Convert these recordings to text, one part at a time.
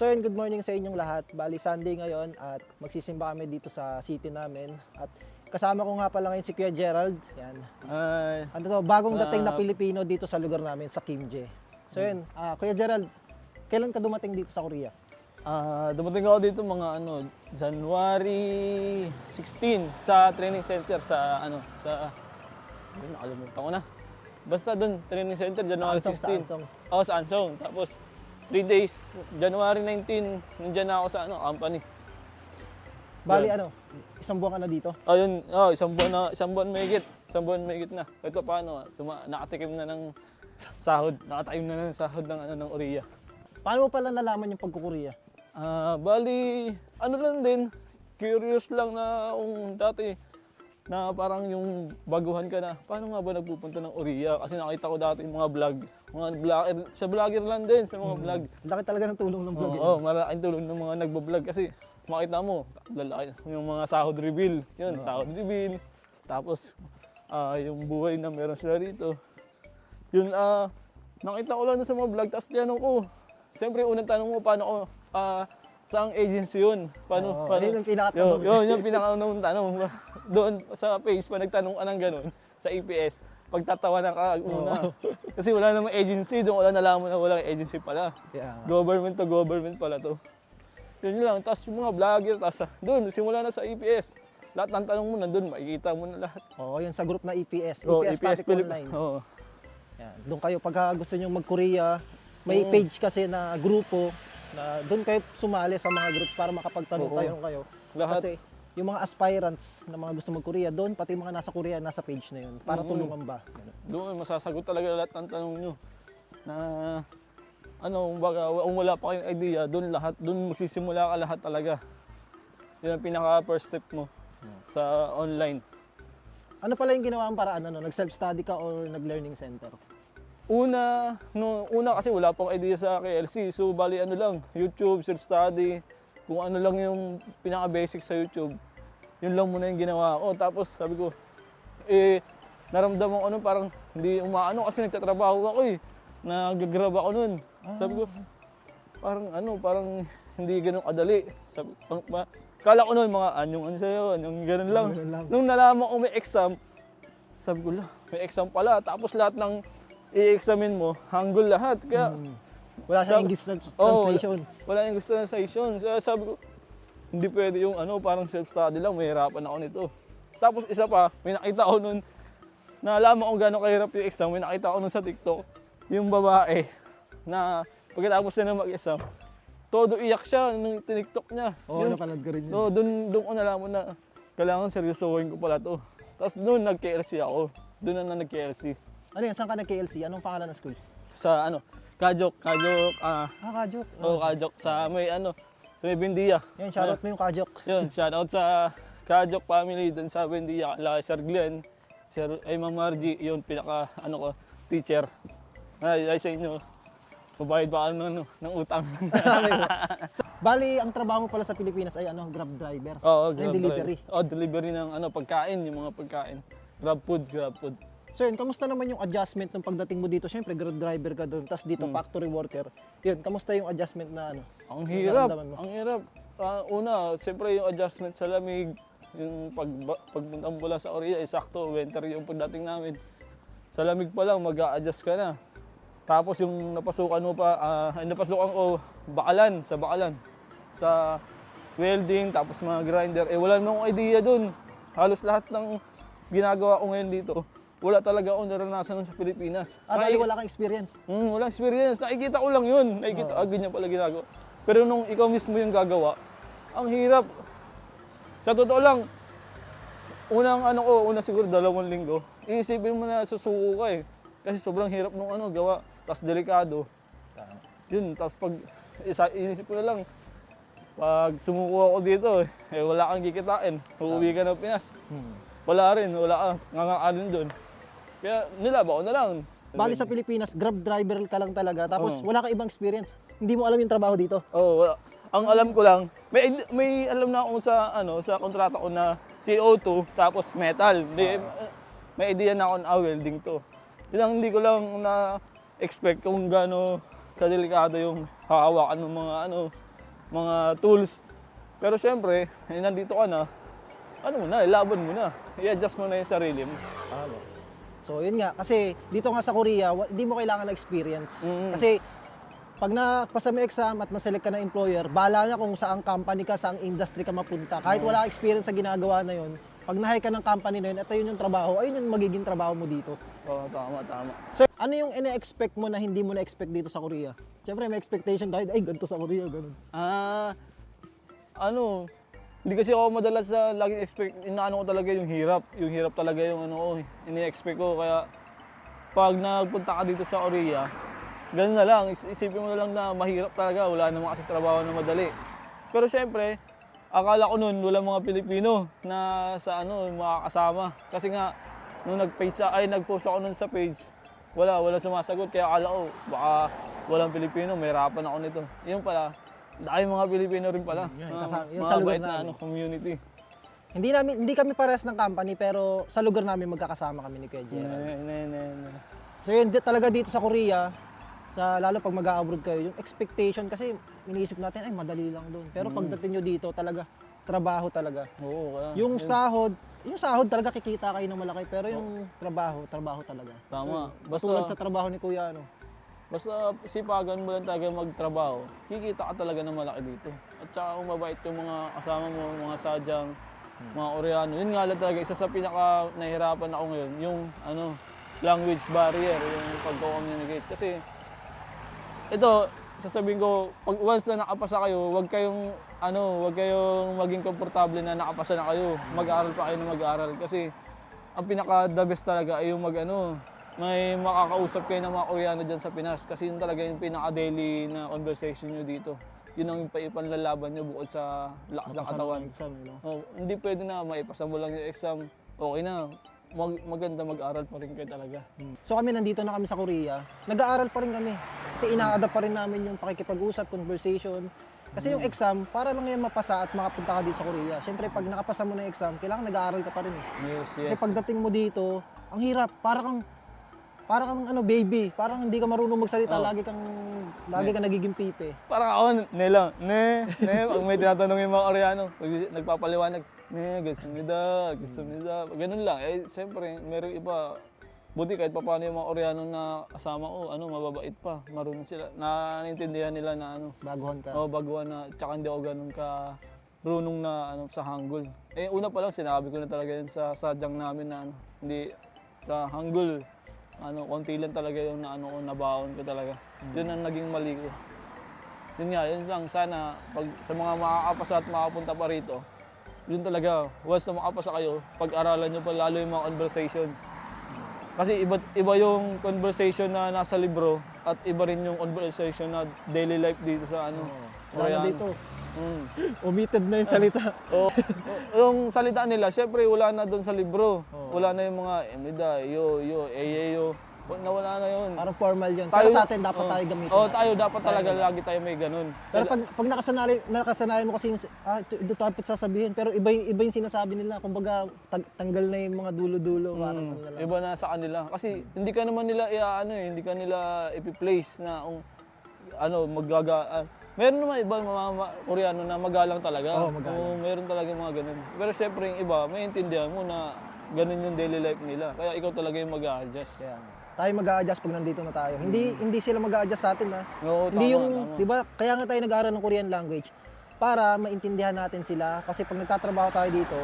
So yun, good morning sa inyong lahat. Bali Sunday ngayon at magsisimba kami dito sa city namin. At kasama ko nga pala ngayon si Kuya Gerald. Yan. Ano to, bagong dating na Pilipino dito sa lugar namin, sa Kimje. So yun, Kuya Gerald, kailan ka dumating dito sa Korea? Dumating ako dito mga January 16 sa training center nakalimutan ko na. Basta doon, training center, January 16. Sa Ansong. Oo, sa Ansong. Tapos 3 days, January 19, nandiyan na ako sa company. Bali isang buwan ka na dito? Yun, isang buwan mahigit. Isang buwan mahigit na. Kahit pa paano, nakatikim na ng sahod. Nakataim na ng sahod ng Korea. Paano mo pala nalaman yung pagkukorea? Bali, lang din, curious lang na dati na parang yung baguhan ka na, paano nga ba nagpupunta ng Korea? Kasi nakita ko dati yung mga vlog, sa vlogger lang din, sa mga vlog. Laki talaga ng tulong ng vlog. Oo, malaking tulong ng mga nagbo-vlog kasi makita mo, lalaki yung mga sahod reveal, sahod reveal. Tapos, yung buhay na meron sila rito. Yun, nakita ko lang na sa mga vlog, tapos tinanong ko, siyempre unang tanong mo, paano ko, saang agency yun? Paano? Yun yung pinakatanong. Yun yung pinakaunang tanong. Doon sa page pa nagtanong ka ng ganun, sa EPS, pagtatawanan ka una. Kasi wala namang agency, doon wala nalaman na walang agency pala. Yeah. Government to government pala to. Yun lang, tapos yung mga vlogger, tapos doon, simula na sa EPS. Lahat ng tanong mo nandun, makikita mo na lahat. Oo, yun sa group na EPS. EPS Static Online. Oo. Yan. Doon kayo, pagka gusto nyo mag-Korea, may page kasi na grupo na doon kayo sumali sa mga groups para makapagtanong kayo. Lahat. Kasi yung mga aspirants na mga gusto mag-Korea doon, pati mga nasa Korea, nasa page na yun, para tulungan ba. Ganun. Doon, masasagot talaga lahat ng tanong nyo. Na, kung wala pa kayong idea, doon magsisimula ka lahat talaga. Yun ang pinaka first step mo sa online. Ano pala yung ginawa ang paraan? Nag-self-study ka or nag-learning center? Una kasi wala pang idea sa KLC. So, bali YouTube, self-study, kung ano lang yung pinaka-basic sa YouTube. Yun lang muna yung ginawa ko. Tapos sabi ko, naramdaman ko parang hindi umaano kasi nagtatrabaho ako nag-grab ako nun. Sabi ko, parang hindi ganun kadali. Sabi, kala ko nun mga anyong ganun lang. Nung nalaman ko may exam, sabi ko, may exam pala. Tapos lahat ng i-examine mo, Hangul lahat. Kaya, wala siyang English translation. Wala yung English translation. So, sabi ko, hindi pwede yung parang self-study lang, mahirapan ako nito. Tapos isa pa, may nakita ko nun, nalaman ko gano'ng kahirap yung exam, may nakita ko nun sa TikTok, yung babae, na pagkatapos na mag-exam, todo iyak siya nung tiniktok niya. Oo, napanood ko rin yun. Doon ko nalaman na kailangan seryosohin ko pala to. Tapos doon nag-KLC ako. Doon na nag-KLC. Ano yan? Saan ka nag-KLC? Anong pangalan ng school? Sa Kajok. Kajok. Kajok. Sa may Bendia. Yan, shoutout mo yung Kajok. Yun, shoutout sa Kajok family doon sa Bendia. Sir Glenn, Ma'am Margie, yun, pinaka, teacher. Ay sa inyo, mabayad ba ng utang? Bali, ang trabaho mo pala sa Pilipinas ay Grab driver. Oo, Grab delivery. Delivery ng pagkain, yung mga pagkain. Grab food. So yun, kamusta naman yung adjustment ng pagdating mo dito? Siyempre, Grab driver ka doon, tapos dito factory worker. Yun, kamusta yung adjustment na Ang hirap. Una, siyempre yung adjustment sa lamig, yung pagpunta mula sa Korea, sakto, winter yung pagdating namin. Sa lamig pa lang, mag-a-adjust ka na. Tapos yung napasukan ko, Bakalan. Sa welding, tapos mga grinder. Wala namang idea dun. Halos lahat ng ginagawa ko ngayon dito, wala talaga ako naranasan sa Pilipinas. Bali, wala kang experience? Wala experience. Nakikita ko lang yun. Ganyan pala ginagawa. Pero nung ikaw mismo yung gagawa, ang hirap. Sa totoo lang, una siguro 2 linggo, iisipin mo na susuko ka Kasi sobrang hirap nung gawa. Tapos delikado. Yun, tapos inisip ko na lang, pag sumuko ako dito, wala kang kikitain. Uuwi ka ng Pinas. Wala ka, ngangakarin doon. Kaya nilaba ko na lang. Bali sa Pilipinas, Grab driver ka lang talaga, tapos wala kang ibang experience. Hindi mo alam yung trabaho dito. Wala. Ang alam ko lang, may alam na ako sa kontrata ko na CO2 tapos metal. May idea na ako na welding to. Yun ang hindi ko lang na expect kung gaano kadelikado yung hahawakan ng mga mga tools. Pero syempre, nandito ka na, ano mo na, laban mo na. I-adjust mo na yung sarili mo. Tama. So yun nga, kasi dito nga sa Korea, hindi mo kailangan ng experience. Mm. Kasi pag napasa mo yung exam at na-select ka na employer, bahala na kung saang company ka, saang industry ka mapunta. Kahit wala ka experience sa ginagawa na yun, pag na-hire ka ng company na yun, at yun yung trabaho, ayun yung magiging trabaho mo dito. Oo, tama. So, ano yung ina-expect mo na hindi mo na-expect dito sa Korea? Siyempre, may expectation tayo, ay, ganito sa Korea, ganun. Hindi kasi ako madalas sa laging expect, inaano ko talaga yung hirap. Yung hirap talaga yung ini-expect ko. Kaya pag nagpunta ka dito sa Korea, ganun na lang, isipin mo na lang na mahirap talaga. Wala naman kasi trabaho na madali. Pero syempre, akala ko noon wala mga Pilipino na sa makakasama. Kasi nga, nung nag-post ako noon sa page, wala sumasagot. Kaya akala ko, baka walang Pilipino, may hirapan ako nito. Yun pala, dahil mga Pilipino rin pala. Yun sa Mga lugar bait na namin. community. Hindi kami parehas ng company, pero sa lugar namin magkakasama kami ni Kuya Gerald. So yun, talaga dito sa Korea, lalo pag mag-abroad kayo, yung expectation kasi iniisip natin, ay madali lang doon. Pero pagdating nyo dito, talaga, trabaho talaga. Oo, kaya. Yung sahod talaga kikita kayo ng malaki, pero yung trabaho talaga. Tama. So, tulad sa trabaho ni Kuya, Basta sipagan mo lang talaga magtrabaho, kikita ka talaga ng malaki dito. At saka kung mabait yung mga kasama mo, mga sadyang, mga Koreano. Yun nga lang talaga, isa sa pinaka nahihirapan ako ngayon, yung language barrier, yung pagko-communicate. Kasi ito, sasabihin ko, pag once na nakapasa kayo, wag kayong maging komportable na nakapasa na kayo. Mag-aaral pa kayo na mag-aaral. Kasi ang pinaka-the best talaga ay yung may makakausap kayo ng mga Koreano dyan sa Pinas. Kasi yun talaga yung pinaka-daily na conversation nyo dito. Yun ang ipanlalaban nyo bukod sa lakas ng katawan. Hindi pwede na maipasa mo lang yung exam. Okay na. Maganda mag-aral pa rin kayo talaga. So kami nandito na kami sa Korea, nag-aaral pa rin kami. Kasi ina-adapt pa rin namin yung pakikipag-usap, conversation. Kasi yung exam, para lang yan mapasa at makapunta ka dito sa Korea. Siyempre pag nakapasa mo na yung exam, kailangan nag-aaral ka pa rin. Yes. Kasi pagdating mo dito, ang hirap, para kang baby, parang hindi ka marunong magsalita, lagi kang nagiging pipe. Parang ako, pag may tinatanong yung mga Koreano, pag nagpapaliwanag, gusto nila, ganun lang. Eh, siyempre, meron iba, buti kahit pa paano yung mga Koreano na kasama ko, mababait pa, marunong sila, naiintindihan nila na Baguhan ka. baguhan na, tsaka hindi ako ganun ka runong na sa Hangul. Eh, una pa lang, sinabi ko na talaga yun sa sadyang namin na hindi, sa Hangul, konti lang talaga yung nabaon ko talaga. Yun ang naging mali ko. Yun lang, sana, pag sa mga makakapasa at makapunta pa rito, yun talaga, once na makapasa kayo, pag-aralan nyo pa lalo yung mga conversation. Kasi iba yung conversation na nasa libro at iba rin yung conversation na daily life dito sa Wala na dito. Mm. Omitted na yung salita. Yung salita nila, syempre wala na doon sa libro. Wala na yung mga emida, yo. Nawala na yun. Parang formal yun. Pero sa atin, dapat tayo gamitin. Tayo dapat talaga lagi tayo may ganun. Pero pag nakasanayan mo kasi yung, ito dapat sasabihin. Pero iba yung sinasabi nila. Kumbaga, tanggal na yung mga dulo-dulo. Parang ano lang. Iba na sa kanila. Kasi hindi ka naman nila hindi ka nila ipi-place na meron naman iba mga Koreano na magalang talaga. Magalang. Meron talaga mga ganun. Pero syempre yung iba, maintindihan mo na ganun yung daily life nila. Kaya ikaw talaga yung mag-a-adjust. Tayo mag-a-adjust pag nandito na tayo. Hindi sila mag-a-adjust sa atin, ha? Oo, Hindi tama. 'di ba? Kaya nga tayo nag-aaral ng Korean language para maintindihan natin sila kasi pag nagtatrabaho tayo dito,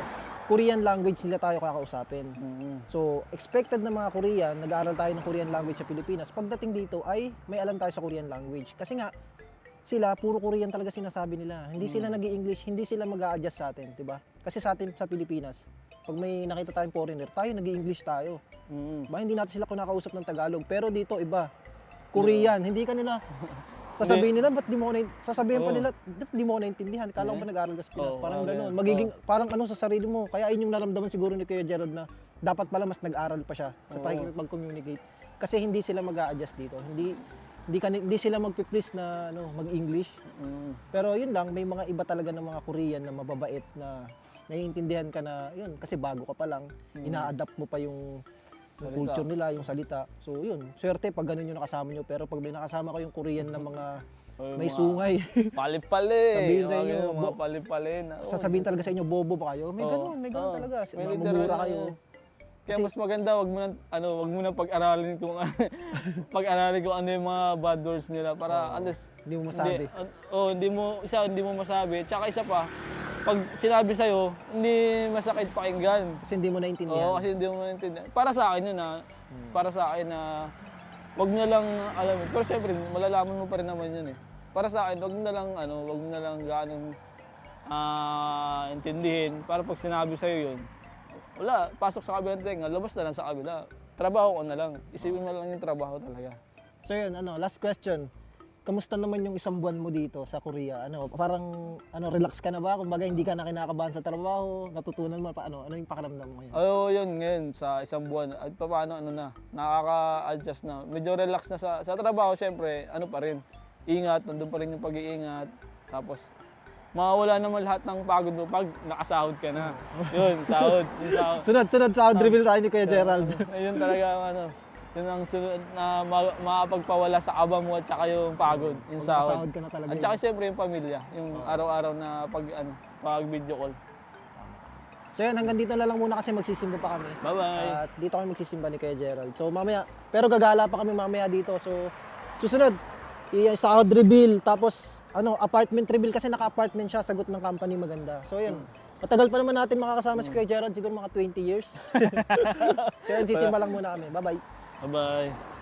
Korean language nila tayo kakausapin. So, expected na mga Korean, nag-aaral tayo ng Korean language sa Pilipinas. Pagdating dito ay may alam tayo sa Korean language. Kasi nga sila puro Korean talaga sinasabi nila. Hindi sila nag-i-English, hindi sila mag-a-adjust sa atin, 'di ba? Kasi sa atin sa Pilipinas, pag may nakita tayong foreigner, tayo nag-i-English tayo. Ba hindi natin sila kinakausap ng Tagalog, pero dito iba. Korean, hindi ka nila sasabihin nila, ba't di mo sasabihin pa nila, ba't di mo naintindihan? Kala ko ba nag-aaral ka sa Pinas? Parang gano'n. Magiging, parang sa sarili mo. Kaya yun yung naramdaman siguro ni Kuya Gerald na dapat pala mas nag-aaral pa siya sa pag-communicate. Kasi hindi sila mag-a-adjust dito. Hindi sila magpi-please na mag-English. Pero yun lang, may mga iba talaga ng mga Korean na mababait na naiintindihan ka na yun kasi bago ka pa lang, ina-adapt mo pa yung culture nila, yung salita. So yun, swerte pag ganun yung nakasama nyo. Pero pag may nakasama ko yung Korean na mga O, may mga sungay. Pali-pali. Sabihin sa Mga inyo, ganun, mga pali-pali na. Sasabihin talaga sa inyo, bobo ba kayo? May Oo. ganun, may ganun Oo. talaga. May Mamumura literal kayo. na- Kaya mas maganda, wag mo nang wag mo nang pag-aralin kung pag-aralin kung ano yung mga bad words nila para unless Hindi mo masabi. hindi mo masabi. Tsaka isa pa, pag sinabi sa hindi masakit pakinggan. Kasi hindi mo naintindihan. Oo, kasi hindi mo maintindihan. Para sa akin yun para sa akin na wag mo lang alam, pero syempre malalaman mo pa rin naman yun eh. Para sa akin, wag mo na lang gaanong intindihin para pag sinabi sa yun, wala, pasok sa kabilang tenga, labas na lang sa kabila. Trabaho ko na lang. Isipin mo lang yung trabaho talaga. So yun, last question. Kamusta naman yung isang buwan mo dito sa Korea? Parang relax ka na ba? Kumbaga hindi ka na kinakabahan sa trabaho, natutunan mo pa ano yung pakiramdam mo ngayon? Oo, yun ngayon sa isang buwan. At paano nakaka-adjust na. Medyo relax na sa trabaho, syempre, pa rin. Ingat, nandun pa rin yung pag-iingat. Tapos mawawala naman lahat ng pagod mo pag nakasahod ka na. Yun, sahod. Yung sahod. Sunod sa reveal tayo ni Kuya Gerald. Ayun talaga ang yun ang sunod na makapagpawala sa kaba mo at saka yung pagod, yung Pag sahod. nakasahod ka na talaga At saka siyempre yung pamilya, yung araw-araw na pag video call. So yun, hanggang dito na lang muna kasi magsisimba pa kami. Bye-bye. At dito kami magsisimba ni Kuya Gerald. So mamaya, pero gagala pa kami mamaya dito. So susunod, sahod reveal, tapos apartment reveal kasi naka-apartment siya, sagot ng company maganda. So yun, matagal pa naman natin makakasama si Kuya Gerald, siguro mga 20 years. So yun, sisimba lang muna kami. Bye-bye. Bye-bye.